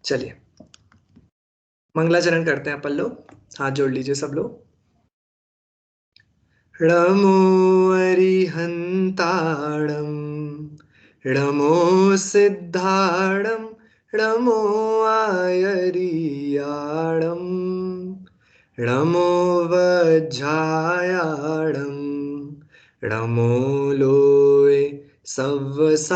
चलिए मंगलाचरण करते हैं अपन लोग। हाथ जोड़ लीजिए सब लोग। णमो अरिहंताणं णमो सिद्धाणं णमो आयरियाणं णमो वज्रायाणं णमो लोय सव्वसाहुणम्।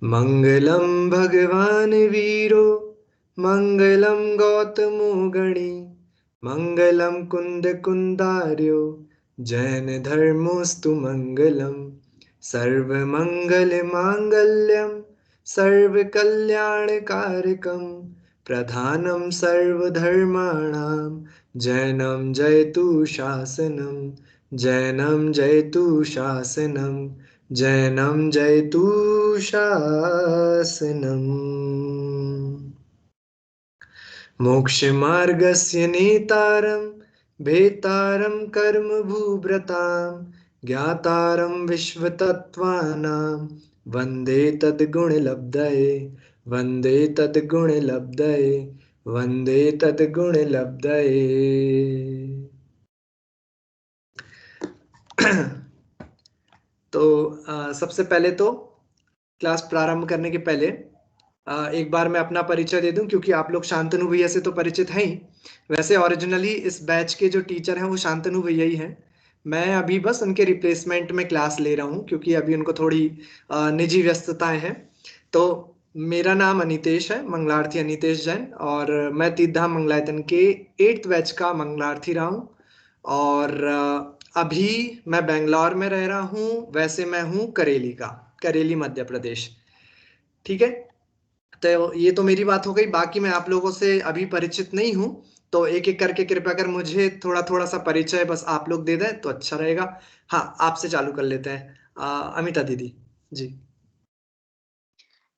मंगलम भगवान वीरो मंगलम गौतमो गणी मंगलम कुंद कुंदार्यो जैन धर्मोस्तु मंगलम सर्व मंगल मांगल्यम सर्व कल्याणकारकम प्रधानम सर्वधर्माणां जैनम जयतु शासनम जैनम जयतु शासनम जैनम जयतु शासनम्। मोक्षमार्गस्य नेतारं भेतारं कर्मभूभृतां ज्ञातारं विश्वतत्त्वानां वन्दे तद्गुणलब्धये वन्दे तद्गुणलब्धये वन्दे तद्गुणलब्धये। तो सबसे पहले तो क्लास प्रारंभ करने के पहले एक बार मैं अपना परिचय दे दूं, क्योंकि आप लोग शांतनु भैया से तो परिचित हैं ही। वैसे ओरिजिनली इस बैच के जो टीचर हैं वो शांतनु भैया ही हैं। मैं अभी बस उनके रिप्लेसमेंट में क्लास ले रहा हूं, क्योंकि अभी उनको थोड़ी निजी व्यस्तताएं हैं। तो मेरा नाम अनितेश है, मंगलार्थी अनितेश जैन, और मैं तीर्थधाम मंगलायतन के 8th बैच का मंगलार्थी रहा हूँ। और अभी मैं बेंगलोर में रह रहा हूँ। वैसे मैं हूँ करेली का, करेली मध्य प्रदेश। ठीक है, तो ये तो मेरी बात हो गई। बाकी मैं आप लोगों से अभी परिचित नहीं हूँ, तो एक एक करके कृपया कर मुझे थोड़ा थोड़ा सा परिचय बस आप लोग दे दें तो अच्छा रहेगा। हाँ, आपसे चालू कर लेते हैं। अमिता दीदी जी।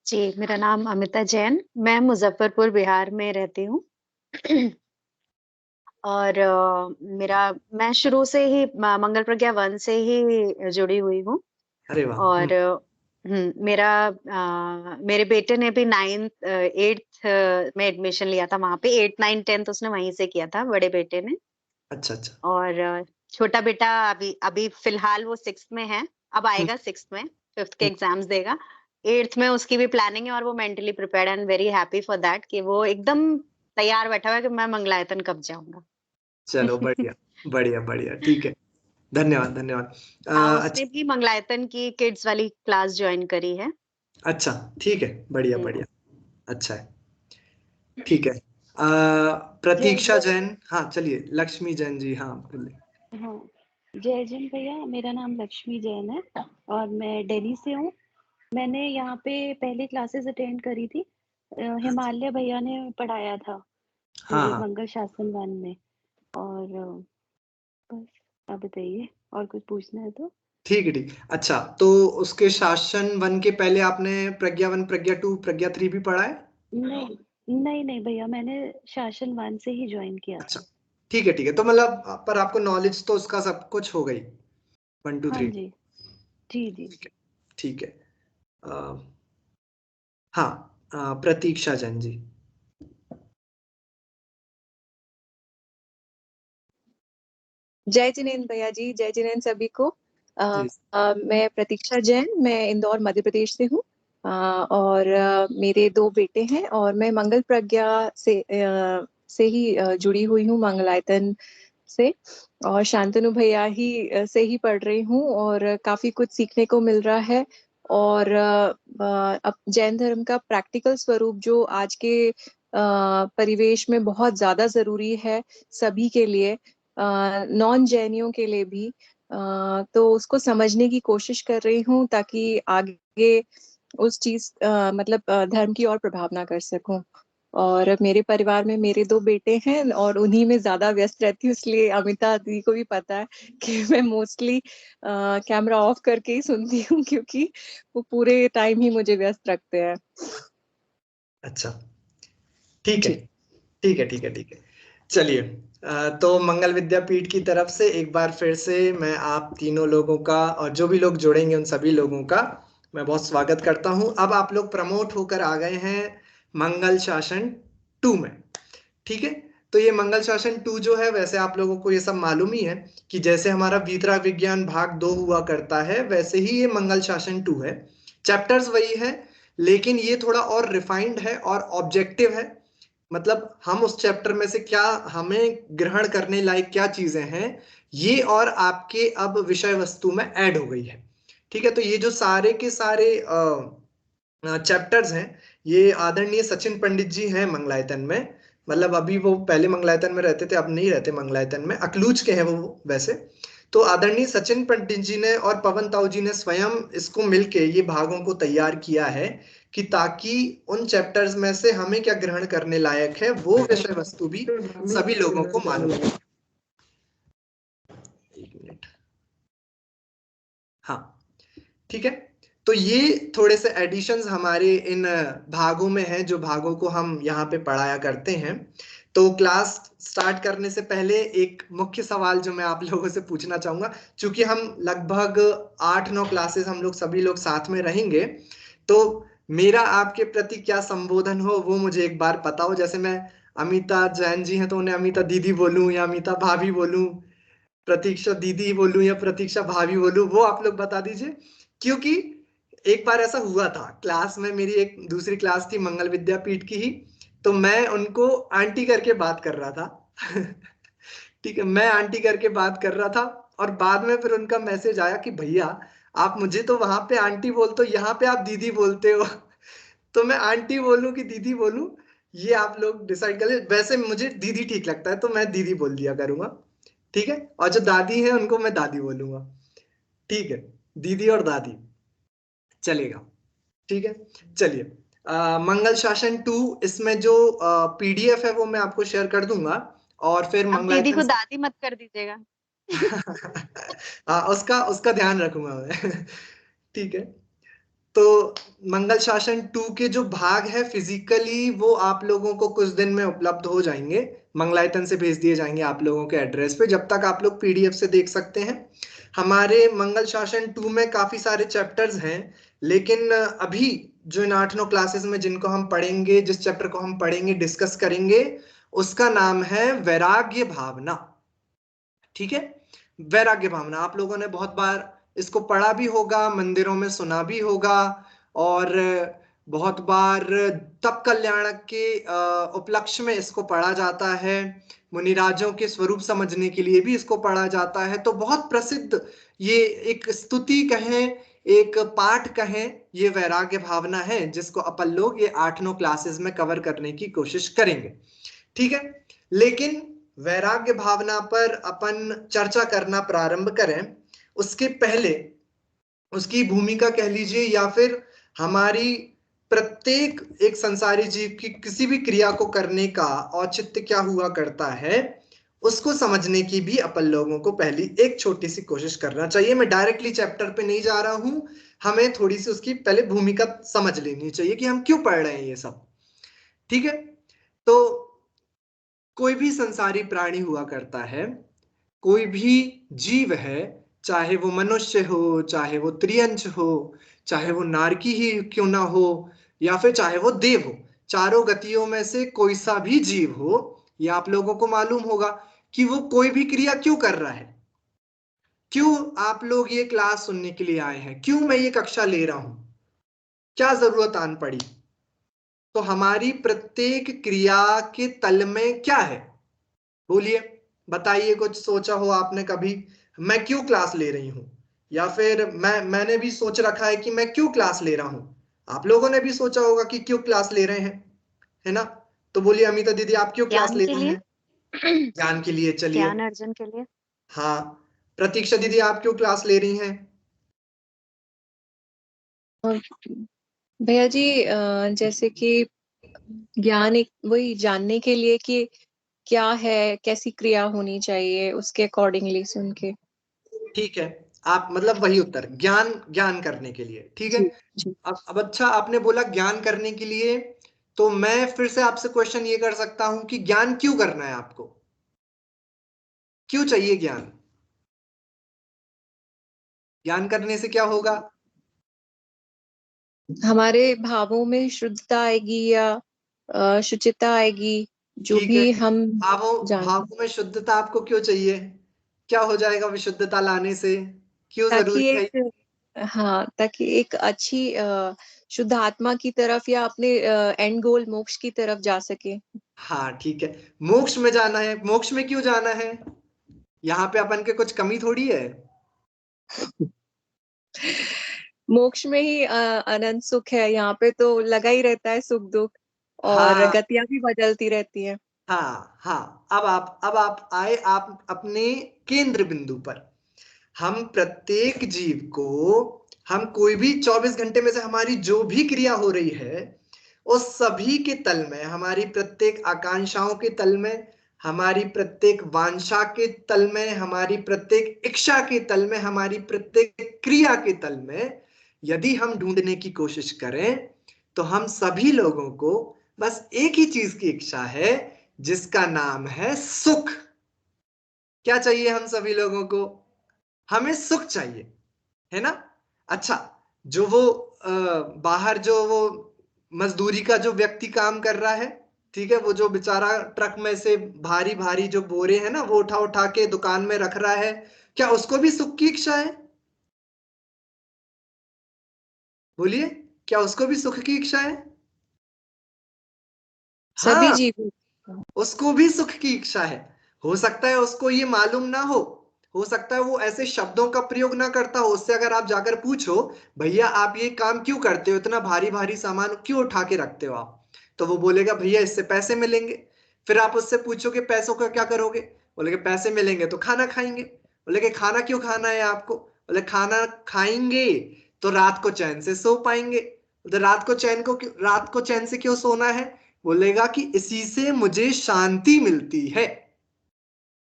जी, मेरा नाम अमिता जैन, मैं मुजफ्फरपुर बिहार में रहती हूँ। और मैं शुरू से ही मंगल प्रज्ञा 1 से ही जुड़ी हुई हूँ। अरे वाह। और मेरे बेटे ने भी 8th में एडमिशन लिया था वहाँ पे। 8, 9, 10th उसने वहीं से किया था, बड़े बेटे ने। अच्छा अच्छा। और छोटा बेटा अभी अभी फिलहाल वो 6th में है। अब हम्म, आएगा 6th में, 5th के हम्म, एग्जाम्स देगा। 8th में उसकी भी प्लानिंग है, और वो mentally prepared and very happy for that कि वो एकदम तैयार बैठा हुआ है कि मैं मंगलायतन कब जाऊंगा। चलो बढ़िया बढ़िया बढ़िया, ठीक है। धन्यवाद धन्यवाद। हाँ, अच्छा उसने भी मंगलायतन की किड्स वाली क्लास ज्वाइन करी है। अच्छा, ठीक है, बढ़िया हम्म। बढ़िया। अच्छा है, ठीक है। जय प्रतीक्षा जैन, हाँ चलिए। लक्ष्मी जैन जी, हाँ बोलिए। हाँ, जय जैन भैया, मेरा नाम लक्ष्मी जैन है और मैं दिल्ली से हूँ। मैंने यहाँ पे पहले क्लासेस अटेंड करी थी। हिमालय भैया ने पढ़ाया था हाँ मुझे हाँ, मंगल शासन 1 में। और बस आप बताइए, और कुछ पूछना है तो। ठीक है ठीक। अच्छा, तो उसके शासन 1 के पहले आपने प्रज्ञा 1 प्रज्ञा 2 प्रज्ञा 3 भी पढ़ा है? नहीं नहीं नहीं भैया, मैंने शासन 1 से ही ज्वाइन किया अच्छा, था। ठीक है, तो मतलब पर आपको नॉलेज तो उसका सब कुछ हो गई, 1 2 हाँ 3। जी, जी जी। ठीक है ठीक है। अ, हाँ, प्रतीक्षा जैन जी। जय जिनेन्द्र भैया जी, जय जिनेन्द्र सभी को। जी मैं प्रतीक्षा जैन, मैं इंदौर मध्य प्रदेश से हूँ। और मेरे 2 बेटे हैं, और मैं मंगल प्रज्ञा से ही जुड़ी हुई हूँ, मंगलायतन से। और शांतनु भैया ही से ही पढ़ रही हूँ, और काफी कुछ सीखने को मिल रहा है। और अब जैन धर्म का प्रैक्टिकल स्वरूप जो आज के परिवेश में बहुत ज्यादा जरूरी है सभी के लिए, नॉन जैनियों के लिए भी। तो उसको समझने की कोशिश कर रही हूँ, ताकि आगे उस चीज मतलब धर्म की ओर प्रभाव ना कर सकूं। और मेरे परिवार में मेरे 2 बेटे हैं, और उन्हीं में ज्यादा व्यस्त रहती हूँ, इसलिए अमिता दी को भी पता है कि मैं मोस्टली कैमरा ऑफ करके ही सुनती हूँ, क्योंकि वो पूरे टाइम ही मुझे व्यस्त रखते हैं। अच्छा, ठीक है जी। ठीक है ठीक है ठीक है। चलिए, तो मंगल विद्यापीठ की तरफ से एक बार फिर से मैं आप तीनों लोगों का और जो भी लोग जुड़ेंगे उन सभी लोगों का मैं बहुत स्वागत करता हूं। अब आप लोग प्रमोट होकर आ गए हैं मंगल शासन 2 में। ठीक है, तो ये मंगल शासन 2 जो है, वैसे आप लोगों को ये सब मालूम ही है कि जैसे हमारा वीतरा विज्ञान भाग 2 हुआ करता है, वैसे ही ये मंगल शासन 2 है। चैप्टर्स वही है, लेकिन ये थोड़ा और रिफाइंड है और ऑब्जेक्टिव है। मतलब हम उस चैप्टर में से क्या हमें ग्रहण करने लायक क्या चीजें हैं, ये और आपके अब विषय वस्तु में ऐड हो गई है। ठीक है, तो ये जो सारे के सारे चैप्टर्स हैं, ये आदरणीय सचिन पंडित जी हैं मंगलायतन में। मतलब अभी वो पहले मंगलायतन में रहते थे, अब नहीं रहते मंगलायतन में, अकलूज के हैं वो वैसे। तो आदरणीय सचिन पंडित जी ने और पवन ताऊ जी ने स्वयं इसको मिलके ये भागों को तैयार किया है कि ताकि उन चैप्टर्स में से हमें क्या ग्रहण करने लायक है वो विषय वस्तु भी सभी लोगों को मालूम है। एक मिनट, हाँ ठीक है। तो ये थोड़े से एडिशंस हमारे इन भागों में हैं, जो भागों को हम यहाँ पे पढ़ाया करते हैं। तो क्लास स्टार्ट करने से पहले एक मुख्य सवाल जो मैं आप लोगों से पूछना चाहूंगा, क्योंकि हम लगभग 8-9 क्लासेस हम लोग सभी लोग साथ में रहेंगे, तो मेरा आपके प्रति क्या संबोधन हो वो मुझे एक बार पता हो। जैसे मैं अमिता जैन जी हैं तो उन्हें अमिता दीदी बोलूं या अमिता भाभी बोलूं, प्रतीक्षा दीदी बोलूं या प्रतीक्षा भाभी बोलूं, वो आप लोग बता दीजिए। क्योंकि एक बार ऐसा हुआ था, क्लास में मेरी एक दूसरी क्लास थी मंगल विद्यापीठ की ही, तो मैं उनको आंटी करके बात कर रहा था। ठीक है, मैं आंटी करके बात कर रहा था, और बाद में फिर उनका मैसेज आया कि भैया आप मुझे तो वहां पे आंटी बोलते हो, यहाँ पे आप दीदी बोलते हो। तो मैं आंटी बोलूं कि दीदी बोलूं, ये आप लोग डिसाइड कर ले। वैसे मुझे दीदी ठीक लगता है तो मैं दीदी बोल दिया करूंगा। ठीक है, और जो दादी है उनको मैं दादी बोलूंगा। ठीक है, दीदी और दादी चलेगा। ठीक है, चलिए। मंगल शासन 2, इसमें जो पीडीएफ है वो मैं आपको शेयर कर दूंगा, और फिर अब दीदी को मंगलायतन दादी मत कर दीजिएगा। हाँ, उसका उसका ध्यान रखूंगा मैं। ठीक है, तो मंगल शासन 2 के जो भाग है फिजिकली वो आप लोगों को कुछ दिन में उपलब्ध हो जाएंगे, मंगलायतन से भेज दिए जाएंगे आप लोगों के एड्रेस पे, जब तक आप लोग पीडीएफ से देख सकते हैं। हमारे मंगल शासन 2 में काफी सारे चैप्टर्स हैं, लेकिन अभी जो इन 8-9 क्लासेस में जिनको हम पढ़ेंगे, जिस चैप्टर को हम पढ़ेंगे डिस्कस करेंगे, उसका नाम है वैराग्य भावना। ठीक है, वैराग्य भावना आप लोगों ने बहुत बार इसको पढ़ा भी होगा, मंदिरों में सुना भी होगा, और बहुत बार तप कल्याण के उपलक्ष्य में इसको पढ़ा जाता है। मुनिराजों के स्वरूप समझने के लिए भी इसको पढ़ा जाता है। तो बहुत प्रसिद्ध ये एक स्तुति कहें, एक पाठ कहें, ये वैराग्य भावना है, जिसको अपन लोग ये 8-9 क्लासेस में कवर करने की कोशिश करेंगे। ठीक है, लेकिन वैराग्य भावना पर अपन चर्चा करना प्रारंभ करें उसके पहले उसकी भूमिका कह लीजिए, या फिर हमारी प्रत्येक एक संसारी जीव की किसी भी क्रिया को करने का औचित्य क्या हुआ करता है, उसको समझने की भी अपन लोगों को पहली एक छोटी सी कोशिश करना चाहिए। मैं डायरेक्टली चैप्टर पे नहीं जा रहा हूं, हमें थोड़ी सी उसकी पहले भूमिका समझ लेनी चाहिए कि हम क्यों पढ़ रहे हैं ये सब। ठीक है, तो कोई भी संसारी प्राणी हुआ करता है, कोई भी जीव है, चाहे वो मनुष्य हो, चाहे वो त्रियंच हो, चाहे वो नारकी ही क्यों ना हो, या फिर चाहे वो देव हो, चारों गतियों में से कोई सा भी जीव हो, ये आप लोगों को मालूम होगा कि वो कोई भी क्रिया क्यों कर रहा है। क्यों आप लोग ये क्लास सुनने के लिए आए हैं, क्यों मैं ये कक्षा ले रहा हूं, क्या जरूरत आन पड़ी। तो हमारी प्रत्येक क्रिया के तल में क्या है, बोलिए, बताइए, कुछ सोचा हो आपने कभी, मैं क्यों क्लास ले रही हूं, या फिर मैंने भी सोच रखा है कि मैं क्यों क्लास ले रहा हूं। आप लोगों ने भी सोचा होगा कि क्यों क्लास ले रहे हैं, है ना। तो बोलिए अमिता दीदी, आप क्यों क्लास ज्ञान ले के रहे लिए। हैं। ज्ञान के लिए, चलिए। ज्ञान अर्जन के लिए। हाँ, प्रतीक्षा दीदी आप क्यों क्लास ले रही हैं। भैया जी, जैसे कि ज्ञान एक वही जानने के लिए कि क्या है, कैसी क्रिया होनी चाहिए, उसके अकॉर्डिंगली सुन के। ठीक है, आप मतलब वही उत्तर, ज्ञान ज्ञान करने के लिए। ठीक है, जी जी। अब अच्छा आपने बोला ज्ञान करने के लिए, तो मैं फिर से आपसे क्वेश्चन ये कर सकता हूं कि ज्ञान क्यों करना है आपको, क्यों चाहिए ज्ञान, ज्ञान करने से क्या होगा। हमारे भावों में शुद्धता आएगी या शुचिता आएगी, जो ठीक है, भी हम जानते, भावों में शुद्धता आपको क्यों चाहिए? क्या हो जाएगा विशुद्धता लाने से? क्यों ताकि जरूरी है? एक, हाँ, ताकि एक अच्छी शुद्ध आत्मा की तरफ या अपने एंड गोल मोक्ष की तरफ जा सके। हाँ ठीक है, मोक्ष में जाना है। मोक्ष में क्यों जाना है? यहाँ पे अपन के कुछ कमी थोड़ी है। मोक्ष में ही अनंत सुख है, यहाँ पे तो लगा ही रहता है सुख दुख, और हाँ गतियां भी बदलती रहती है। हाँ हाँ, अब आप आए आप अपने केंद्र बिंदु पर। हम प्रत्येक जीव को, हम कोई भी 24 घंटे में से हमारी जो भी क्रिया हो रही है, उस सभी के तल में, हमारी प्रत्येक आकांक्षाओं के तल में, हमारी प्रत्येक वांछा के तल में, हमारी प्रत्येक इच्छा के तल में, हमारी प्रत्येक क्रिया के तल में यदि हम ढूंढने की कोशिश करें, तो हम सभी लोगों को बस एक ही चीज की इच्छा है, जिसका नाम है सुख। क्या चाहिए हम सभी लोगों को? हमें सुख चाहिए, है ना? अच्छा, जो वो बाहर जो वो मजदूरी का जो व्यक्ति काम कर रहा है, ठीक है, वो जो बेचारा ट्रक में से भारी भारी जो बोरे है ना, वो उठा उठा के दुकान में रख रहा है, क्या उसको भी सुख की इच्छा है? बोलिए, क्या उसको भी सुख की इच्छा है? सभी हाँ, जीव, उसको भी सुख की इच्छा है। हो सकता है उसको ये मालूम ना हो सकता है वो ऐसे शब्दों का प्रयोग ना करता हो। उससे अगर आप जाकर पूछो, भैया आप ये काम क्यों करते हो, इतना भारी भारी सामान क्यों उठा के रखते हो आप, तो वो बोलेगा भैया इससे पैसे मिलेंगे। फिर आप उससे पूछोगे पैसों का क्या करोगे, बोलेगे पैसे मिलेंगे तो खाना खाएंगे। बोलेगे खाना क्यों खाना है आपको, बोले खाना खाएंगे तो रात को चैन से सो पाएंगे। तो रात को चैन से क्यों सोना है, बोलेगा कि इसी से मुझे शांति मिलती है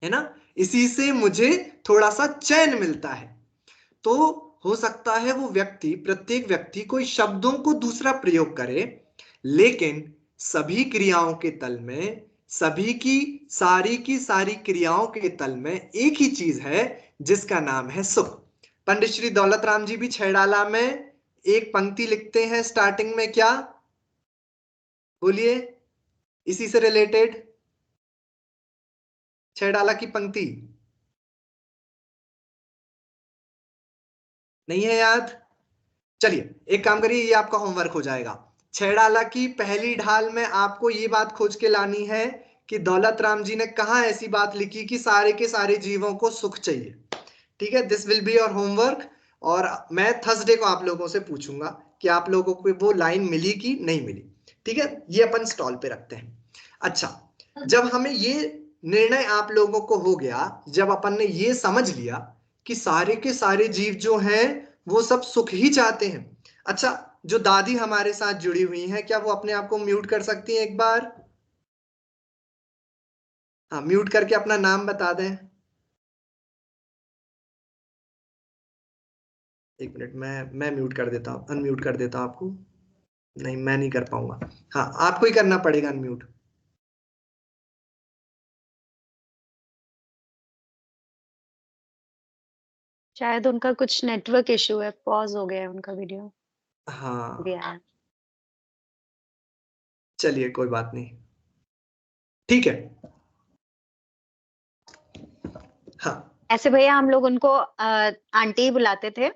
ना, इसी से मुझे थोड़ा सा चैन मिलता है। तो हो सकता है वो व्यक्ति, प्रत्येक व्यक्ति कोई शब्दों को दूसरा प्रयोग करे, लेकिन सभी क्रियाओं के तल में, सभी की सारी क्रियाओं के तल में एक ही चीज है, जिसका नाम है सुख। पंडित श्री दौलत राम जी भी छैडाला में एक पंक्ति लिखते हैं स्टार्टिंग में, क्या? बोलिए, इसी से रिलेटेड छैडाला की पंक्ति नहीं है याद? चलिए एक काम करिए, ये आपका होमवर्क हो जाएगा। छैडाला की पहली ढाल में आपको ये बात खोज के लानी है कि दौलत राम जी ने कहा ऐसी बात लिखी कि सारे के सारे जीवों को सुख चाहिए। ठीक है, this will be your homework. और मैं थर्सडे को आप लोगों से पूछूंगा कि आप लोगों को वो लाइन मिली कि नहीं मिली। ठीक है, ये अपन स्टॉल पे रखते हैं। अच्छा, जब हमें ये निर्णय आप लोगों को हो गया, जब अपन ने ये समझ लिया कि सारे के सारे जीव जो हैं वो सब सुख ही चाहते हैं। अच्छा, जो दादी हमारे साथ जुड़ी हुई हैं, क्या वो अपने आप को म्यूट कर सकती हैं एक बार? हाँ, म्यूट करके अपना नाम बता दें। एक मिनट, मैं म्यूट कर देता हूँ, अनम्यूट कर देता हूँ आपको। नहीं, मैं नहीं कर पाऊंगा। हाँ, आपको ही करना पड़ेगा अनम्यूट। शायद उनका कुछ नेटवर्क इशू है, पॉज हो गया है उनका वीडियो हाँ, भी आया। चलिए कोई बात नहीं, ठीक है। हाँ ऐसे भैया हम लोग उनको आंटी ही बुलाते थे,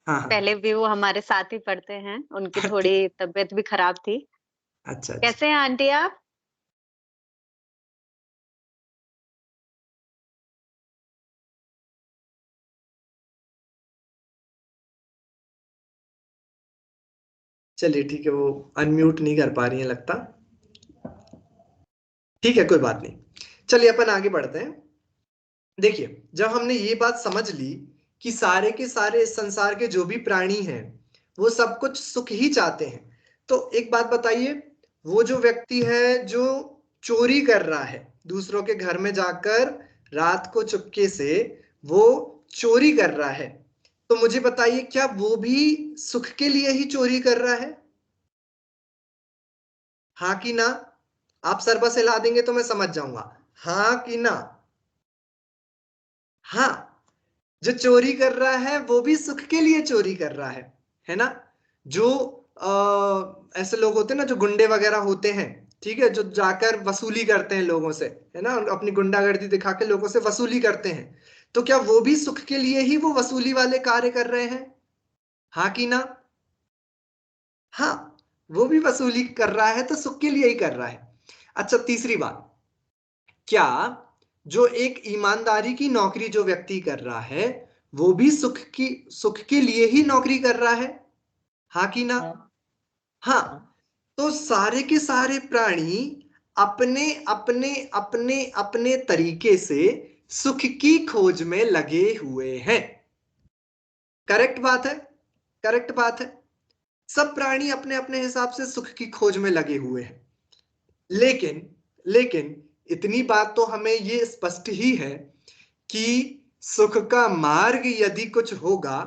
हाँ हाँ, पहले भी वो हमारे साथ ही पढ़ते हैं, उनकी ठीक, थोड़ी तबीयत भी खराब थी। अच्छा अच्छा। कैसे हैं आंटी आप? चलिए ठीक है, वो अनम्यूट नहीं कर पा रही है लगता। ठीक है, कोई बात नहीं, चलिए अपन आगे बढ़ते हैं। देखिए, जब हमने ये बात समझ ली कि सारे के सारे इस संसार के जो भी प्राणी हैं वो सब कुछ सुख ही चाहते हैं, तो एक बात बताइए, वो जो व्यक्ति है जो चोरी कर रहा है, दूसरों के घर में जाकर रात को चुपके से वो चोरी कर रहा है, तो मुझे बताइए क्या वो भी सुख के लिए ही चोरी कर रहा है? हाँ कि ना? आप सर बस हिला देंगे तो मैं समझ जाऊंगा। हाँ कि ना? हाँ, जो चोरी कर रहा है वो भी सुख के लिए चोरी कर रहा है ना? जो ऐसे लोग होते हैं ना जो गुंडे वगैरह होते हैं, ठीक है, जो जाकर वसूली करते हैं लोगों से, है ना, अपनी गुंडागर्दी दिखा के लोगों से वसूली करते हैं, तो क्या वो भी सुख के लिए ही वो वसूली वाले कार्य कर रहे हैं? हाँ कि ना? हाँ, वो भी वसूली कर रहा है तो सुख के लिए ही कर रहा है। अच्छा, तीसरी बात, क्या जो एक ईमानदारी की नौकरी जो व्यक्ति कर रहा है वो भी सुख के लिए ही नौकरी कर रहा है? हाँ कि ना? हाँ। तो सारे के सारे प्राणी अपने अपने अपने अपने तरीके से सुख की खोज में लगे हुए हैं। करेक्ट बात है, करेक्ट बात है। सब प्राणी अपने अपने हिसाब से सुख की खोज में लगे हुए हैं। लेकिन लेकिन इतनी बात तो हमें ये स्पष्ट ही है कि सुख का मार्ग यदि कुछ होगा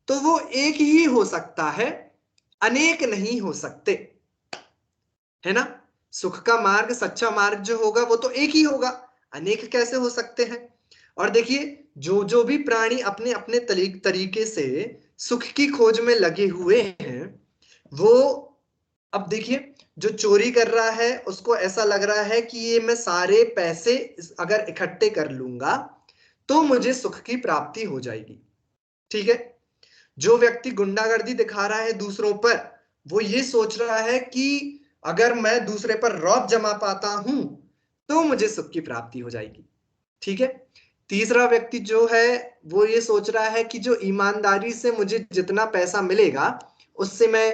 तो वो एक ही हो सकता है, अनेक नहीं हो सकते, है ना? सुख का मार्ग, सच्चा मार्ग जो होगा वो तो एक ही होगा, अनेक कैसे हो सकते हैं? और देखिए, जो जो भी प्राणी अपने अपने तरीके से सुख की खोज में लगे हुए हैं, वो, अब देखिए, जो चोरी कर रहा है उसको ऐसा लग रहा है कि ये मैं सारे पैसे अगर इकट्ठे कर लूंगा तो मुझे सुख की प्राप्ति हो जाएगी, ठीक है। जो व्यक्ति गुंडागर्दी दिखा रहा है दूसरों पर, वो ये सोच रहा है कि अगर मैं दूसरे पर रौब जमा पाता हूं तो मुझे सुख की प्राप्ति हो जाएगी, ठीक है। तीसरा व्यक्ति जो है वो ये सोच रहा है कि जो ईमानदारी से मुझे जितना पैसा मिलेगा उससे मैं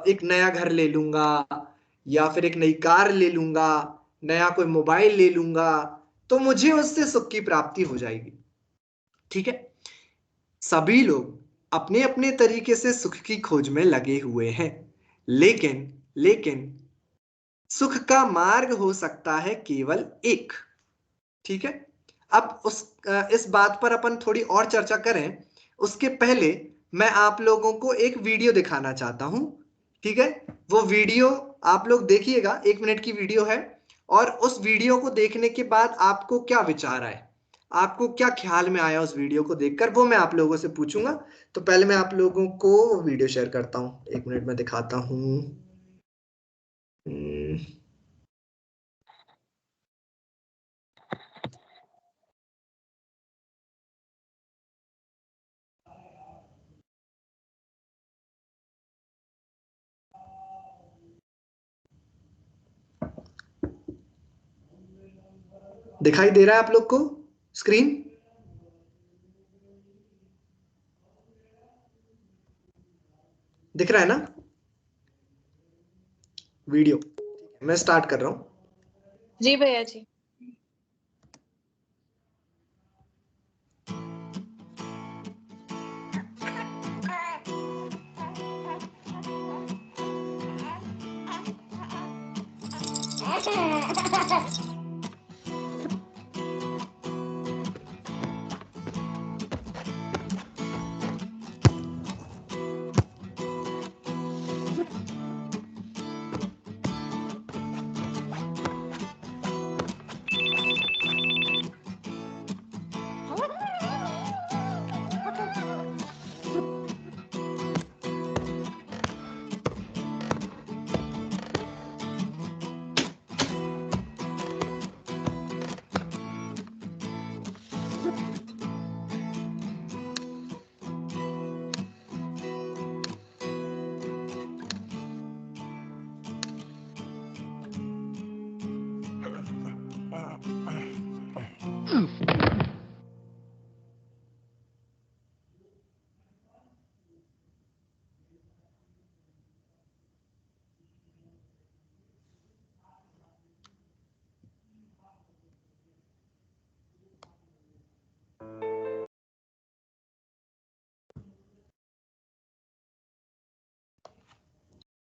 एक नया घर ले लूंगा, या फिर एक नई कार ले लूंगा, नया कोई मोबाइल ले लूंगा, तो मुझे उससे सुख की प्राप्ति हो जाएगी, ठीक है। सभी लोग अपने अपने तरीके से सुख की खोज में लगे हुए हैं, लेकिन लेकिन सुख का मार्ग हो सकता है केवल एक, ठीक है। अब इस बात पर अपन थोड़ी और चर्चा करें उसके पहले मैं आप लोगों को एक वीडियो दिखाना चाहता हूं, ठीक है। वो वीडियो आप लोग देखिएगा, 1 मिनट की वीडियो है, और उस वीडियो को देखने के बाद आपको क्या विचार आए, आपको क्या ख्याल में आया उस वीडियो को देखकर, वो मैं आप लोगों से पूछूंगा। तो पहले मैं आप लोगों को वीडियो शेयर करता हूं, 1 मिनट में दिखाता हूं। दिखाई दे रहा है आप लोग को स्क्रीन? दिख रहा है ना वीडियो? मैं स्टार्ट कर रहा हूं। जी भैया जी।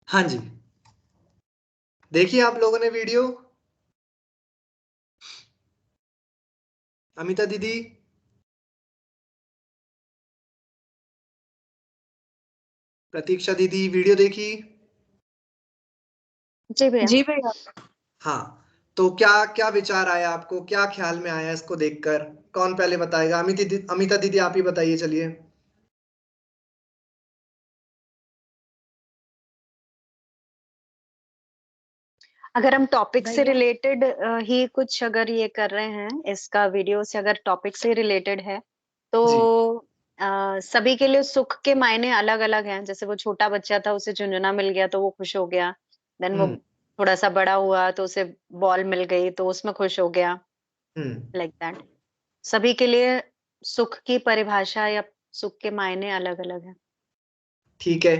हाँ जी, देखिए आप लोगों ने वीडियो। अमिता दीदी, प्रतीक्षा दीदी, वीडियो देखी? जी भैया। जी भैया। हाँ, तो क्या क्या विचार आया आपको, क्या ख्याल में आया इसको देखकर? कौन पहले बताएगा? अमिता दीदी आप ही बताइए, चलिए। अगर हम टॉपिक से भैया रिलेटेड ही कुछ अगर ये कर रहे हैं, इसका वीडियो से अगर टॉपिक से रिलेटेड है, तो जी। सभी के लिए सुख के मायने अलग-अलग हैं। जैसे वो छोटा बच्चा था, उसे झुनझुना मिल गया तो वो खुश हो गया। देन वो हुँ, थोड़ा-सा बड़ा हुआ तो उसे बॉल मिल गई तो उसमें खुश हो गया, हुँ। Like that. सभी के लिए सुख की परिभाषा या सुख के मायने अलग-अलग हैं। ठीक है,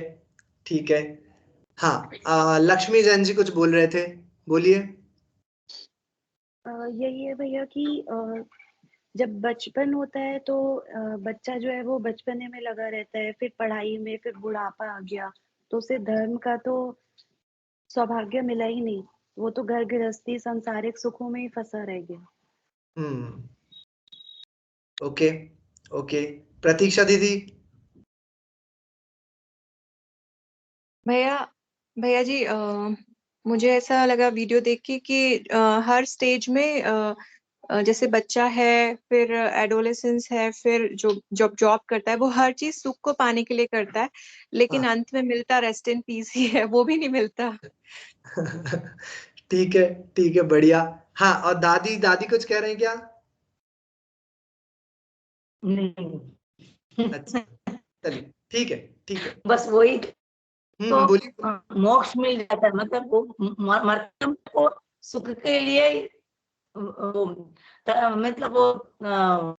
ठीक है। हाँ, लक्ष्मी जैन जी कुछ बोल रहे थे, बोलिए। यही है भैया कि जब बचपन होता है तो बच्चा जो है वो बचपने में लगा रहता है, फिर पढ़ाई में, फिर बुढ़ापा आ गया, तो उसे धर्म का तो सौभाग्य मिला ही नहीं। वो तो घर गृहस्थी, सांसारिक सुखों में ही फँसा रह गया। हुँ, ओके, ओके। प्रतीक्षा दीदी? भैया भैया जी, मुझे ऐसा लगा वीडियो देख के कि हर स्टेज में जैसे बच्चा है, फिर एडोलेसेंस है, फिर जो जब जॉब करता है, वो हर चीज सुख को पाने के लिए करता है, लेकिन हाँ। अंत में मिलता रेस्ट इन पीस ही है, वो भी नहीं मिलता। ठीक है, बढ़िया। हाँ, और दादी दादी कुछ कह रहे हैं क्या? नहीं। अच्छा, चलिए, ठीक है, ठीक है। बस वही तो बोलिए। मोक्ष मिल जाता है, मतलब वो मरते को सुख के लिए मतलब वो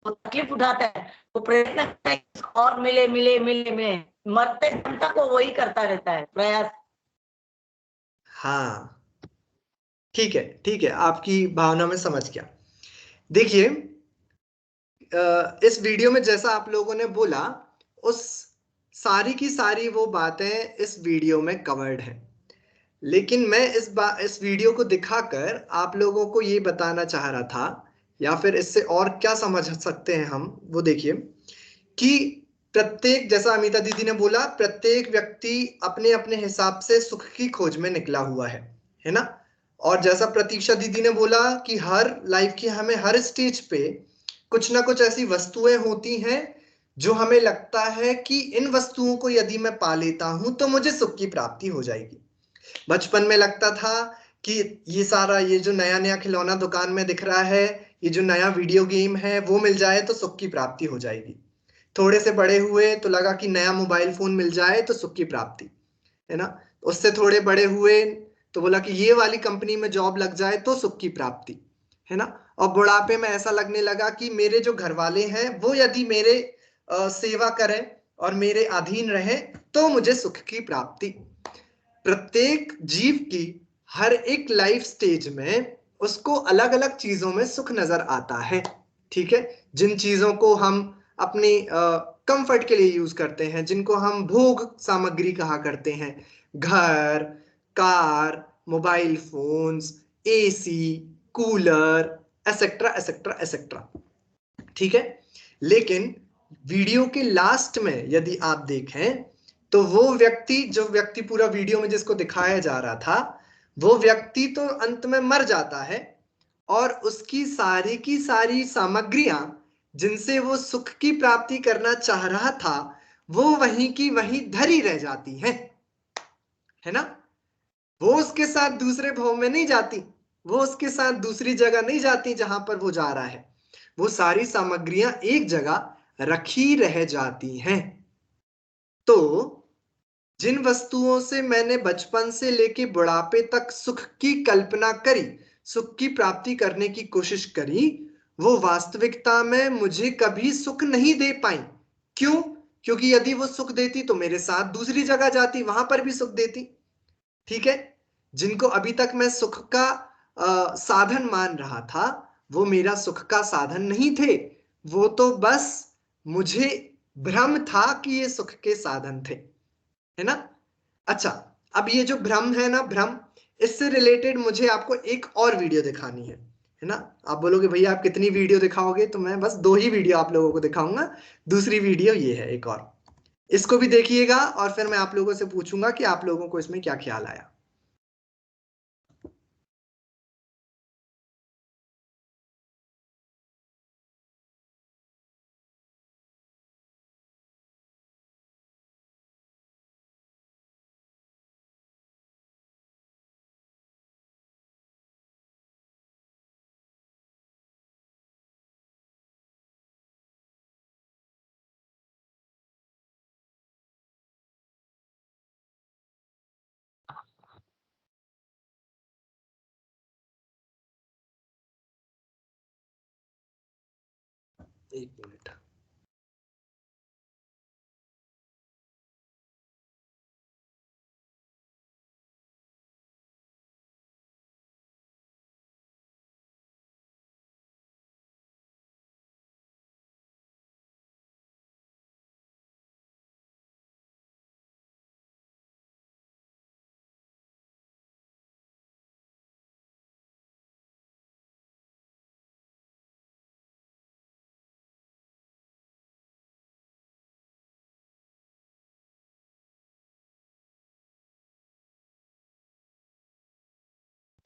तकलीफ उठाता है, वो प्रयत्न करता है कि और मिले मिले मिले मिले, मरते दम तक वो वही करता रहता है प्रयास। हाँ, ठीक है, आपकी भावना में समझ गया। देखिए, इस वीडियो में जैसा आप लोगों ने बोला, उस सारी की सारी वो बातें इस वीडियो में कवर्ड हैं। लेकिन मैं इस वीडियो को दिखाकर आप लोगों को ये बताना चाह रहा था, या फिर इससे और क्या समझ सकते हैं हम, वो देखिए कि प्रत्येक, जैसा अमिता दीदी ने बोला, प्रत्येक व्यक्ति अपने अपने हिसाब से सुख की खोज में निकला हुआ है ना। और जैसा प्रतीक्षा दीदी ने बोला कि हर लाइफ की हमें हर स्टेज पे कुछ ना कुछ ऐसी वस्तुएं होती हैं जो हमें लगता है कि इन वस्तुओं को यदि मैं पा लेता हूं तो मुझे सुख की प्राप्ति हो जाएगी। बचपन में लगता था कि ये सारा, ये जो नया नया खिलौना दुकान में दिख रहा है, ये जो नया वीडियो गेम है, वो मिल जाए तो सुख की प्राप्ति हो जाएगी। थोड़े से बड़े हुए तो लगा कि नया मोबाइल फोन मिल जाए तो सुख की प्राप्ति, है ना। उससे थोड़े बड़े हुए तो बोला कि ये वाली कंपनी में जॉब लग जाए तो सुख की प्राप्ति, है ना। और बुढ़ापे में ऐसा लगने लगा कि मेरे जो घर वाले हैं वो यदि मेरे सेवा करें और मेरे अधीन रहे तो मुझे सुख की प्राप्ति। प्रत्येक जीव की हर एक लाइफ स्टेज में उसको अलग अलग चीजों में सुख नजर आता है, ठीक है। जिन चीजों को हम अपनी कंफर्ट के लिए यूज करते हैं, जिनको हम भोग सामग्री कहा करते हैं, घर, car, mobile phones, AC, cooler, etcetera etcetera etcetera, ठीक है। लेकिन वीडियो के लास्ट में यदि आप देखें तो वो व्यक्ति, जो व्यक्ति पूरा वीडियो में जिसको दिखाया जा रहा था, वो व्यक्ति तो अंत में मर जाता है और उसकी सारी की सारी सामग्रियां जिनसे वो सुख की प्राप्ति करना चाह रहा था वो वहीं की वहीं धरी रह जाती हैं, है ना। वो उसके साथ दूसरे भाव में नहीं जाती, वो उसके साथ दूसरी जगह नहीं जाती जहां पर वो जा रहा है। वो सारी सामग्रियां एक जगह रखी रह जाती हैं। तो जिन वस्तुओं से मैंने बचपन से लेके बुढ़ापे तक सुख की कल्पना करी, सुख की प्राप्ति करने की कोशिश करी, वो वास्तविकता में मुझे कभी सुख नहीं दे पाई। क्यों? क्योंकि यदि वो सुख देती तो मेरे साथ दूसरी जगह जाती, वहां पर भी सुख देती, ठीक है। जिनको अभी तक मैं सुख का साधन मान रहा था, वो मेरा सुख का साधन नहीं थे, वो तो बस मुझे भ्रम था कि ये सुख के साधन थे, है ना। अच्छा, अब ये जो भ्रम है ना, भ्रम, इससे रिलेटेड मुझे आपको एक और वीडियो दिखानी है ना। आप बोलोगे भैया आप कितनी वीडियो दिखाओगे, तो मैं बस 2 ही वीडियो आप लोगों को दिखाऊंगा। दूसरी वीडियो ये है एक और, इसको भी देखिएगा और फिर मैं आप लोगों से पूछूंगा कि आप लोगों को इसमें क्या ख्याल आया। एक मिनट।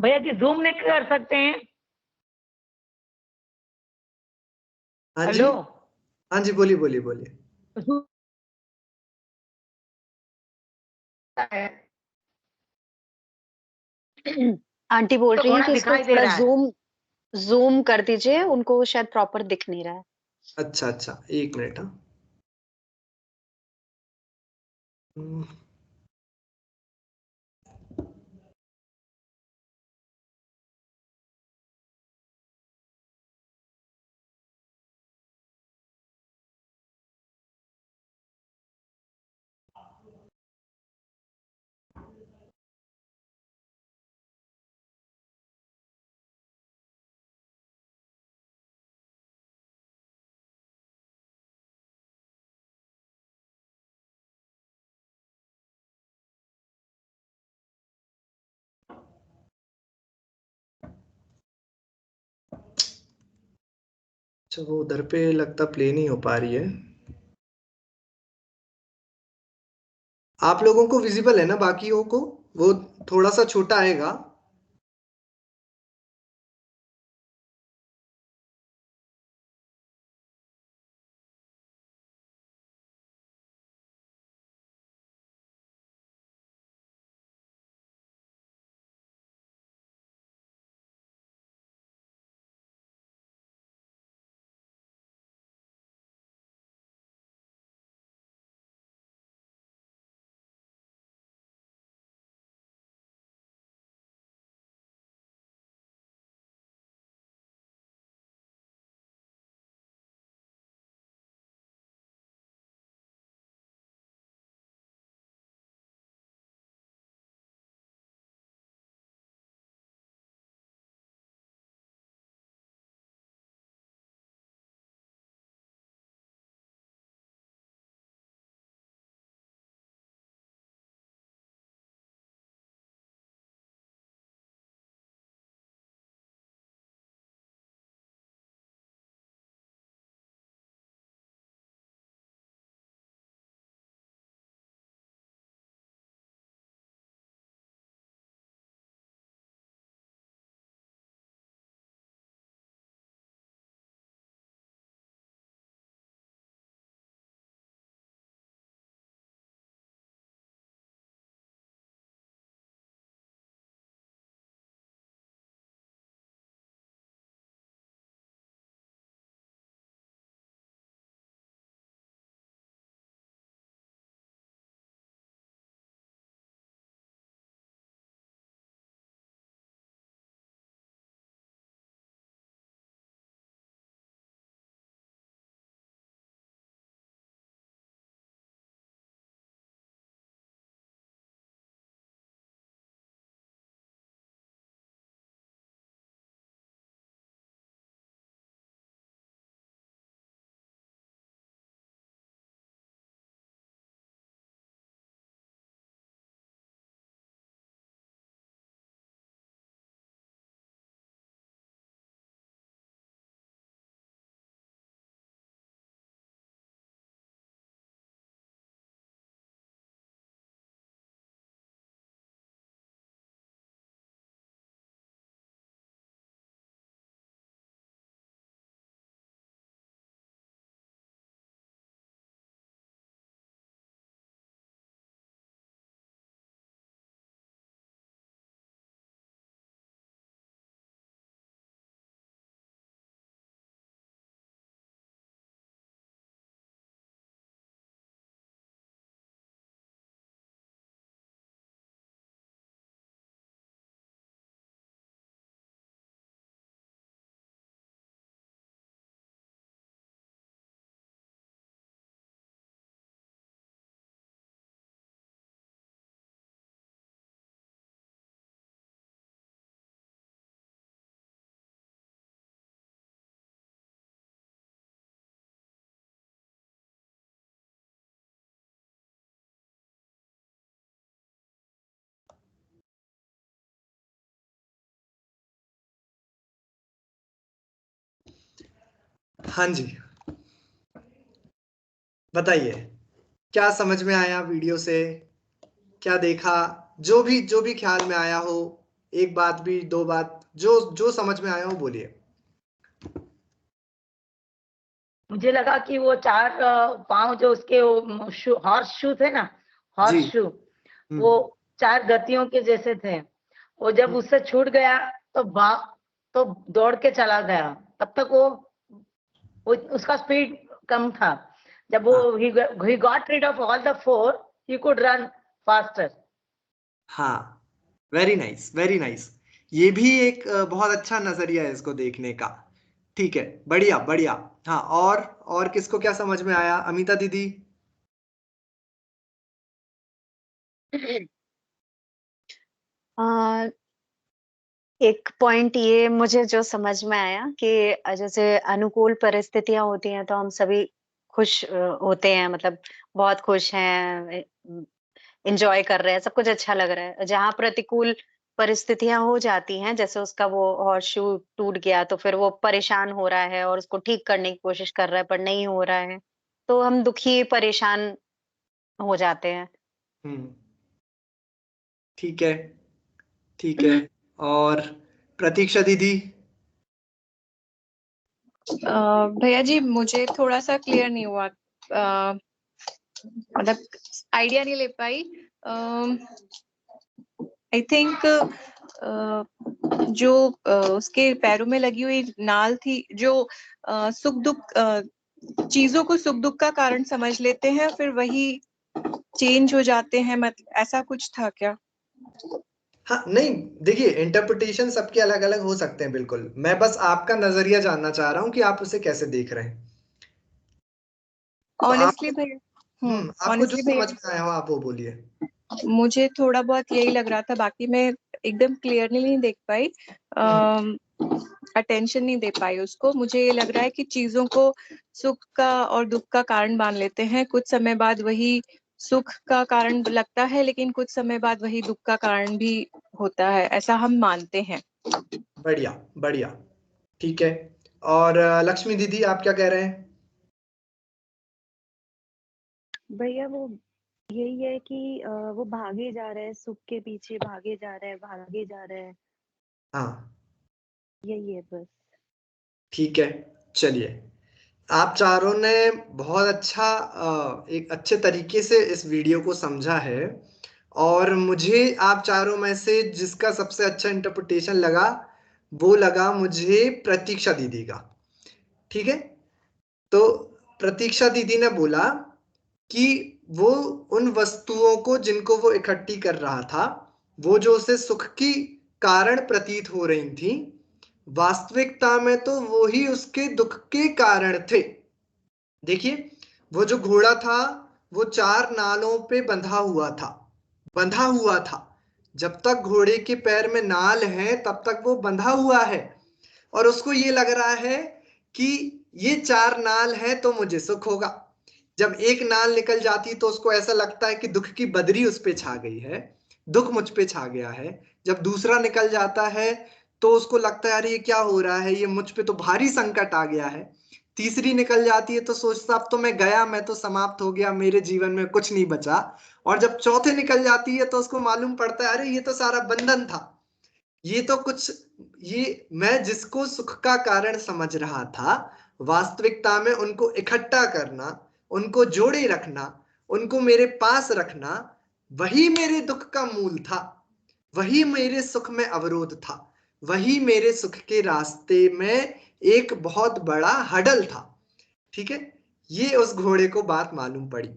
भैया जी जूम नहीं कर सकते हैं? हाँ जी, हेलो, हाँ जी, बोलिए बोलिए बोलिए। Zoom है, आंटी बोल तो रही है थोड़ा कि इसको दिखाई दे थोड़ा रहा है। जूम जूम कर दीजिए, उनको शायद प्रॉपर दिख नहीं रहा है। अच्छा अच्छा, एक मिनट। हाँ हम्म, अच्छा, वो उधर पे लगता प्ले नहीं हो पा रही है। आप लोगों को विजिबल है ना बाकियों को? वो थोड़ा सा छोटा आएगा। हाँ जी, बताइए क्या समझ में आया वीडियो से, क्या देखा, जो भी ख्याल में आया हो, एक बात भी, दो बात, जो जो समझ में आया हो बोलिए। मुझे लगा कि वो 4 पाँव जो उसके हॉर्स शू थे ना, जी। हॉर्स शू, वो 4 गतियों के जैसे थे। वो जब उससे छूट गया तो दौड़ के चला गया। तब तक वो उसका स्पीड कम था। जब वो he got rid of all the 4, he could run faster. हाँ, वेरी नाइस, वेरी नाइस। ये भी एक बहुत अच्छा नजरिया है इसको देखने का। ठीक है, बढ़िया बढ़िया। हाँ, और किसको क्या समझ में आया? अमिता दीदी। एक पॉइंट ये मुझे जो समझ में आया कि जैसे अनुकूल परिस्थितियां होती हैं तो हम सभी खुश होते हैं, मतलब बहुत खुश हैं, एंजॉय कर रहे हैं, सब कुछ अच्छा लग रहा है। जहाँ प्रतिकूल परिस्थितियां हो जाती हैं, जैसे उसका वो हॉर्स शू टूट गया तो फिर वो परेशान हो रहा है और उसको ठीक करने की कोशिश कर रहा है पर नहीं हो रहा है, तो हम दुखी परेशान हो जाते हैं। ठीक है, ठीक है। और प्रतीक्षा दीदी। भैया जी मुझे थोड़ा सा क्लियर नहीं हुआ, मतलब आइडिया नहीं ले पाई। आई थिंक जो उसके पैरों में लगी हुई नाल थी, जो सुख दुख चीजों को सुख दुख का कारण समझ लेते हैं, फिर वही चेंज हो जाते हैं, मतलब ऐसा कुछ था क्या? हाँ, नहीं, देखिए इंटरप्रिटेशन सबके अलग अलग हो सकते हैं, बिल्कुल। मैं बस आपका नजरिया जानना चाह रहा हूँ कि आप उसे कैसे देख रहे हैं। तो ऑनेस्टली आपको भैया, आपको जो ऑनेस्टली समझ भैया में आया हो आप वो बोलिए। मुझे थोड़ा बहुत यही लग रहा था, बाकी मैं एकदम क्लियरली नहीं देख पाई, अटेंशन नहीं दे पाई उसको। मुझे ये लग रहा है कि चीजों को सुख का और दुख का कारण मान लेते हैं, कुछ समय बाद वही सुख का कारण लगता है, लेकिन कुछ समय बाद वही दुख का कारण भी होता है, ऐसा हम मानते हैं। बढ़िया बढ़िया, ठीक है। और लक्ष्मी दीदी आप क्या कह रहे हैं? भैया वो यही है कि वो भागे जा रहे हैं, सुख के पीछे भागे जा रहे हैं, भागे जा रहे हैं, हाँ, यही है बस। ठीक है, चलिए। आप चारों ने बहुत अच्छा एक अच्छे तरीके से इस वीडियो को समझा है। और मुझे आप चारों में से जिसका सबसे अच्छा इंटरप्रिटेशन लगा, वो लगा मुझे प्रतीक्षा दीदी का। ठीक है, तो प्रतीक्षा दीदी ने बोला कि वो उन वस्तुओं को जिनको वो इकट्ठी कर रहा था, वो जो उसे सुख की कारण प्रतीत हो रही थी, वास्तविकता में तो वो ही उसके दुख के कारण थे। देखिए, वो जो घोड़ा था वो 4 नालों पे बंधा हुआ था। जब तक घोड़े के पैर में नाल है तब तक वो बंधा हुआ है, और उसको ये लग रहा है कि ये 4 नाल है तो मुझे सुख होगा। जब एक नाल निकल जाती तो उसको ऐसा लगता है कि दुख की बदरी उस पे छा गई है, दुख मुझ पे छा गया है। जब दूसरा निकल जाता है तो उसको लगता है अरे ये क्या हो रहा है, ये मुझ पे तो भारी संकट आ गया है। तीसरी निकल जाती है तो सोचता अब तो मैं गया, मैं तो समाप्त हो गया, मेरे जीवन में कुछ नहीं बचा। और जब चौथे निकल जाती है तो उसको मालूम पड़ता है अरे ये तो सारा बंधन था, ये तो कुछ, ये मैं जिसको सुख का कारण समझ रहा था, वास्तविकता में उनको इकट्ठा करना, उनको जोड़े रखना, उनको मेरे पास रखना, वही मेरे दुख का मूल था, वही मेरे सुख में अवरोध था, वही मेरे सुख के रास्ते में एक बहुत बड़ा हडल था। ठीक है, ये उस घोड़े को बात मालूम पड़ी।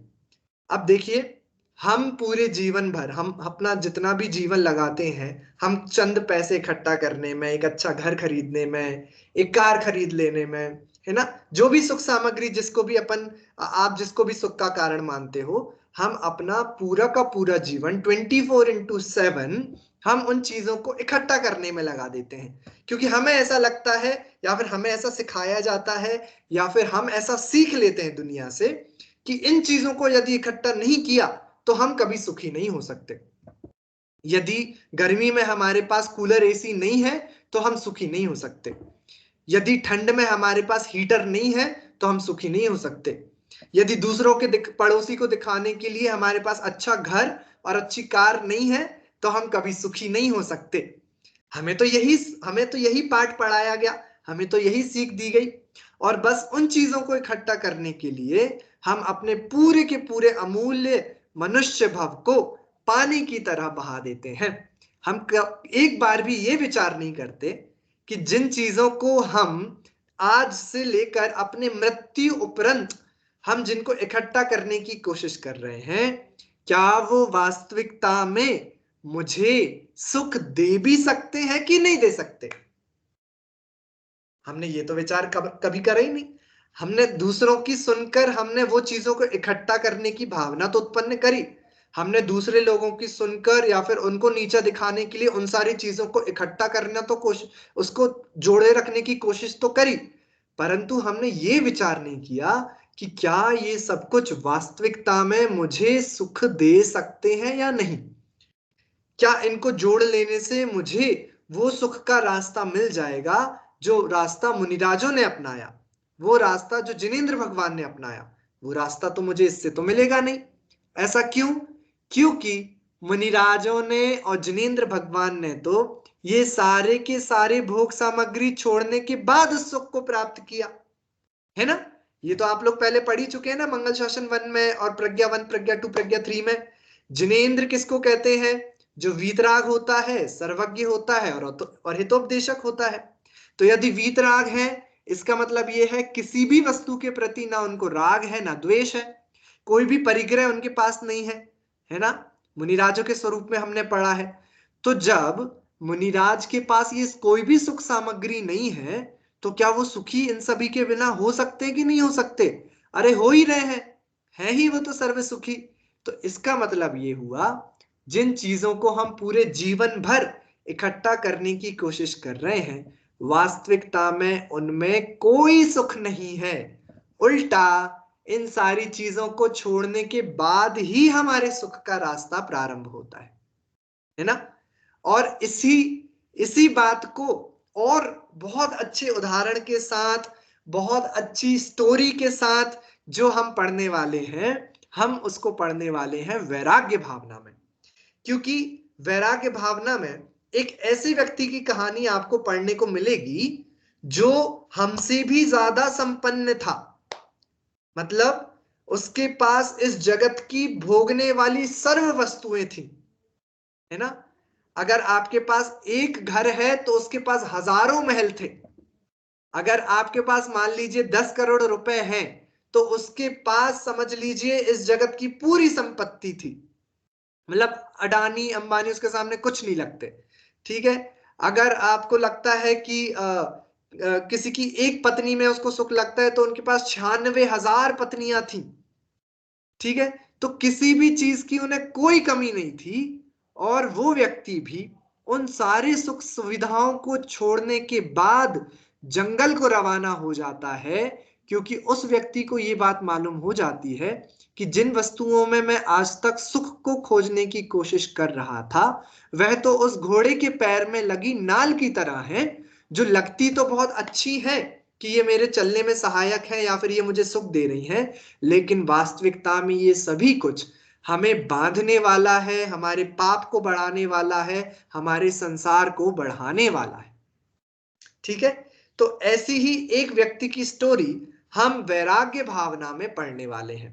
अब देखिए, हम पूरे जीवन भर हम अपना जितना भी जीवन लगाते हैं, हम चंद पैसे इकट्ठा करने में, एक अच्छा घर खरीदने में, एक कार खरीद लेने में, है ना, जो भी सुख सामग्री जिसको भी आप जिसको भी सुख का कारण मानते हो, हम अपना पूरा का पूरा जीवन 24/7 हम उन चीजों को इकट्ठा करने में लगा देते हैं, क्योंकि हमें ऐसा लगता है, या फिर हमें ऐसा सिखाया जाता है, या फिर हम ऐसा सीख लेते हैं दुनिया से कि इन चीजों को यदि इकट्ठा नहीं किया तो हम कभी सुखी नहीं हो सकते। यदि गर्मी में हमारे पास कूलर एसी नहीं है तो हम सुखी नहीं हो सकते। यदि ठंड में हमारे पास हीटर नहीं है तो हम सुखी नहीं हो सकते। यदि दूसरों के पड़ोसी को दिखाने के लिए हमारे पास अच्छा घर और अच्छी कार नहीं है तो हम कभी सुखी नहीं हो सकते। हमें तो यही पाठ पढ़ाया गया, हमें तो यही सीख दी गई, और बस उन चीजों को इकट्ठा करने के लिए हम अपने पूरे के पूरे अमूल्य मनुष्य भव को पानी की तरह बहा देते हैं। हम एक बार भी ये विचार नहीं करते कि जिन चीजों को हम आज से लेकर अपने मृत्यु उपरांत हम जिनको इकट्ठा करने की कोशिश कर रहे हैं, क्या वो वास्तविकता में मुझे सुख दे भी सकते हैं कि नहीं दे सकते। हमने ये तो विचार कभी करा ही नहीं। हमने दूसरों की सुनकर हमने वो चीजों को इकट्ठा करने की भावना तो उत्पन्न करी, हमने दूसरे लोगों की सुनकर या फिर उनको नीचा दिखाने के लिए उन सारी चीजों को इकट्ठा करना तो उसको जोड़े रखने की कोशिश तो करी, परंतु हमने ये विचार नहीं किया कि क्या ये सब कुछ वास्तविकता में मुझे सुख दे सकते हैं या नहीं। क्या इनको जोड़ लेने से मुझे वो सुख का रास्ता मिल जाएगा जो रास्ता मुनिराजों ने अपनाया, वो रास्ता जो जिनेंद्र भगवान ने अपनाया, वो रास्ता तो मुझे इससे तो मिलेगा नहीं। ऐसा क्यों? क्योंकि मुनिराजों ने और जिनेंद्र भगवान ने तो ये सारे के सारे भोग सामग्री छोड़ने के बाद उस सुख को प्राप्त किया है ना। ये तो आप लोग पहले पढ़ ही चुके हैं ना, मंगल शासन 1 में और प्रज्ञा 1, प्रज्ञा 2, प्रज्ञा 3 में। जिनेंद्र किसको कहते हैं? जो वीतराग होता है, सर्वज्ञ होता है और हितोपदेशक होता है। तो यदि वीतराग है, इसका मतलब ये है किसी भी वस्तु के प्रति ना उनको राग है ना द्वेष है, कोई भी परिग्रह उनके पास नहीं है ना। मुनिराजों के स्वरूप में हमने पढ़ा है। तो जब मुनिराज के पास ये कोई भी सुख सामग्री नहीं है तो क्या वो सुखी इन सभी के बिना हो सकते कि नहीं हो सकते? अरे हो ही रहे हैं, है ही वो तो सर्व सुखी। तो इसका मतलब ये हुआ, जिन चीजों को हम पूरे जीवन भर इकट्ठा करने की कोशिश कर रहे हैं, वास्तविकता में उनमें कोई सुख नहीं है। उल्टा इन सारी चीजों को छोड़ने के बाद ही हमारे सुख का रास्ता प्रारंभ होता है ना। और इसी बात को और बहुत अच्छे उदाहरण के साथ, बहुत अच्छी स्टोरी के साथ जो हम पढ़ने वाले हैं, हम उसको पढ़ने वाले हैं वैराग्य भावना में। क्योंकि वैराग्य भावना में एक ऐसे व्यक्ति की कहानी आपको पढ़ने को मिलेगी जो हमसे भी ज्यादा संपन्न था। मतलब उसके पास इस जगत की भोगने वाली सर्व वस्तुएं थी, है ना। अगर आपके पास एक घर है तो उसके पास हजारों महल थे। अगर आपके पास मान लीजिए 10 करोड़ रुपए हैं तो उसके पास समझ लीजिए इस जगत की पूरी संपत्ति थी। मतलब अडानी अंबानी उसके सामने कुछ नहीं लगते, ठीक है। अगर आपको लगता है कि किसी की एक पत्नी में उसको सुख लगता है तो उनके पास 96,000 पत्नियां थी, ठीक है। तो किसी भी चीज की उन्हें कोई कमी नहीं थी, और वो व्यक्ति भी उन सारे सुख सुविधाओं को छोड़ने के बाद जंगल को रवाना हो जाता है, क्योंकि उस व्यक्ति को ये बात मालूम हो जाती है कि जिन वस्तुओं में मैं आज तक सुख को खोजने की कोशिश कर रहा था, वह तो उस घोड़े के पैर में लगी नाल की तरह है, जो लगती तो बहुत अच्छी है कि ये मेरे चलने में सहायक है या फिर ये मुझे सुख दे रही है, लेकिन वास्तविकता में ये सभी कुछ हमें बांधने वाला है, हमारे पाप को बढ़ाने वाला है, हमारे संसार को बढ़ाने वाला है, ठीक है। तो ऐसी ही एक व्यक्ति की स्टोरी हम वैराग्य भावना में पढ़ने वाले हैं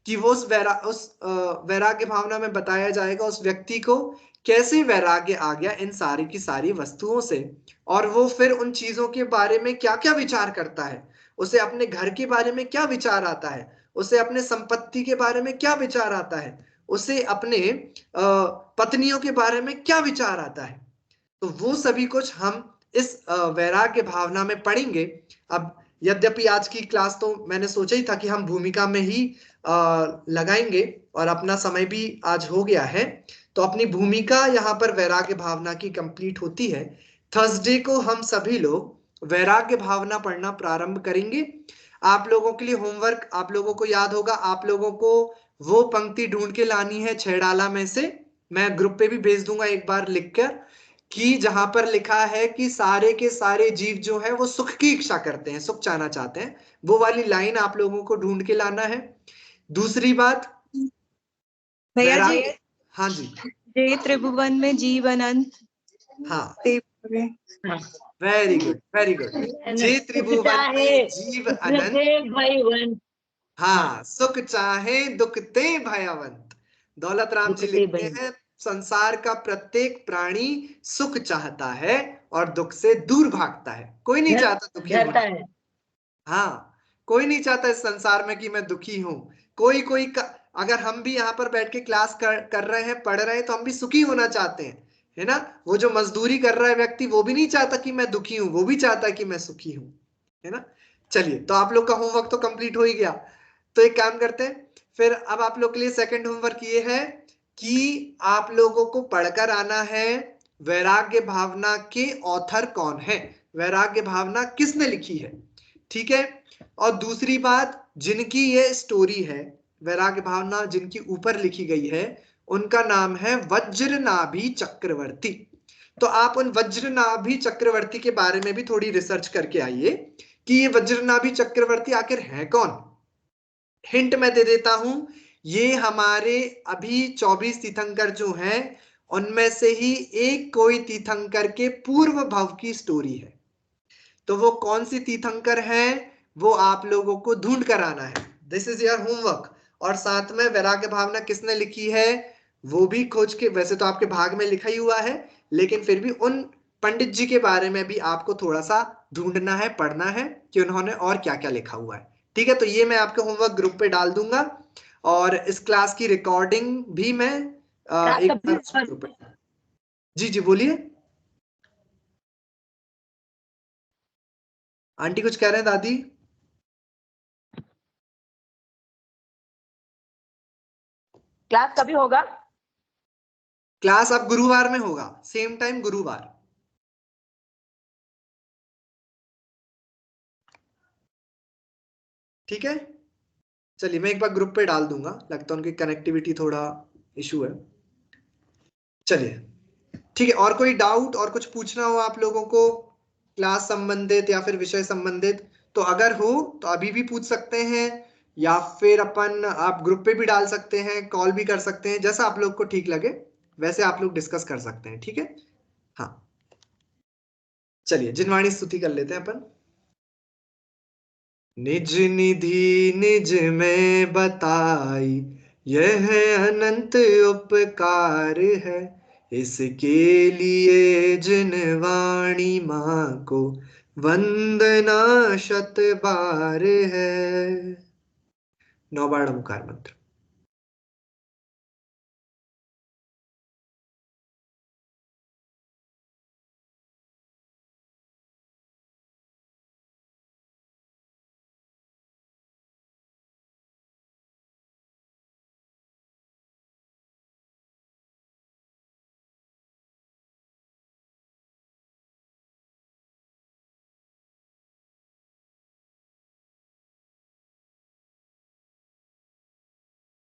कि वो उस वैराग्य भावना में बताया जाएगा उस व्यक्ति को कैसे वैराग्य आ गया इन सारी की सारी वस्तुओं से, और वो फिर उन चीजों के बारे में क्या क्या विचार करता है। उसे अपने घर के बारे में क्या विचार आता है, उसे अपने संपत्ति के बारे में क्या विचार आता है, उसे अपने पत्नियों के बारे में क्या विचार आता है। तो वो सभी कुछ हम इस वैराग्य भावना में पढ़ेंगे। अब यद्यपि आज की क्लास तो मैंने सोचा ही था कि हम भूमिका में ही लगाएंगे और अपना समय भी आज हो गया है, तो अपनी भूमिका यहाँ पर वैराग्य भावना की कंप्लीट होती है। थर्सडे को हम सभी लोग वैराग्य भावना पढ़ना प्रारंभ करेंगे। आप लोगों के लिए होमवर्क, आप लोगों को याद होगा, आप लोगों को वो पंक्ति ढूंढ के लानी है 6 डाला में से, मैं ग्रुप पे भी भेज दूंगा एक बार लिखकर, कि जहां पर लिखा है कि सारे के सारे जीव जो है वो सुख की इच्छा करते हैं, सुख चाहना चाहते हैं, वो वाली लाइन आप लोगों को ढूंढ के लाना है। दूसरी बात भैया जी, वैराग्य, हाँ जी, जे त्रिभुवन में जीव अनंत, हाँ, ते वेरी गुड वेरी गुड। जे त्रिभुवन में जीव अनंत, भयवंत, हाँ, सुख चाहे दुख ते भयवंत। दौलत राम जी लिखते हैं संसार का प्रत्येक प्राणी सुख चाहता है और दुख से दूर भागता है। कोई नहीं चाहता दुखी होना है। हाँ, कोई नहीं चाहता इस संसार में कि मैं दुखी हूं। अगर हम भी यहाँ पर बैठ के क्लास कर रहे हैं, पढ़ रहे हैं, तो हम भी सुखी होना चाहते हैं, है ना। वो जो मजदूरी कर रहा है व्यक्ति, वो भी नहीं चाहता कि मैं दुखी हूं, वो भी चाहता है कि मैं सुखी हूं, है ना। चलिए, तो आप लोग का होमवर्क तो कंप्लीट हो ही गया। तो एक काम करते हैं, फिर अब आप लोग के लिए सेकंड होमवर्क ये है कि आप लोगों को पढ़कर आना है वैराग्य भावना के ऑथर कौन है, वैराग्य भावना किसने लिखी है, ठीक है। और दूसरी बात, जिनकी ये स्टोरी है वैराग्य भावना, जिनकी ऊपर लिखी गई है, उनका नाम है वज्रनाभि चक्रवर्ती। तो आप उन वज्रनाभि चक्रवर्ती के बारे में भी थोड़ी रिसर्च करके आइए कि ये वज्रनाभि चक्रवर्ती आखिर है कौन। हिंट मैं दे देता हूं, ये हमारे अभी 24 तीर्थंकर जो हैं उनमें से ही एक कोई तीर्थंकर के पूर्व भव की स्टोरी है। तो वो कौन सी तीर्थंकर है वो आप लोगों को ढूंढ कर आना है। This is your homework. और साथ में वैराग्य भावना किसने लिखी है वो भी खोज के, वैसे तो आपके भाग में लिखा ही हुआ है, लेकिन फिर भी उन पंडित जी के बारे में भी आपको थोड़ा सा ढूंढना है, पढ़ना है कि उन्होंने और क्या क्या लिखा हुआ है, ठीक है। तो ये मैं आपके होमवर्क ग्रुप पे डाल दूंगा और इस क्लास की रिकॉर्डिंग भी मैं एक बार ग्रुप पे। जी जी बोलिए, आंटी कुछ कह रहे हैं दादी। क्लास कभी होगा? क्लास अब गुरुवार में होगा, सेम टाइम गुरुवार। ठीक है, चलिए मैं एक बार ग्रुप पे डाल दूंगा, लगता है उनकी कनेक्टिविटी थोड़ा इशू है। चलिए ठीक है, और कोई डाउट और कुछ पूछना हो आप लोगों को क्लास संबंधित या फिर विषय संबंधित, तो अगर हो तो अभी भी पूछ सकते हैं, या फिर आप ग्रुप पे भी डाल सकते हैं, कॉल भी कर सकते हैं, जैसा आप लोग को ठीक लगे वैसे आप लोग डिस्कस कर सकते हैं, ठीक है। हाँ चलिए जिनवाणी स्तुति कर लेते हैं अपन। निज निधि निज में बताई, यह अनंत उपकार है, इसके लिए जिनवाणी माँ को वंदना शत बार है। 9 बार ओंकार मंत्र।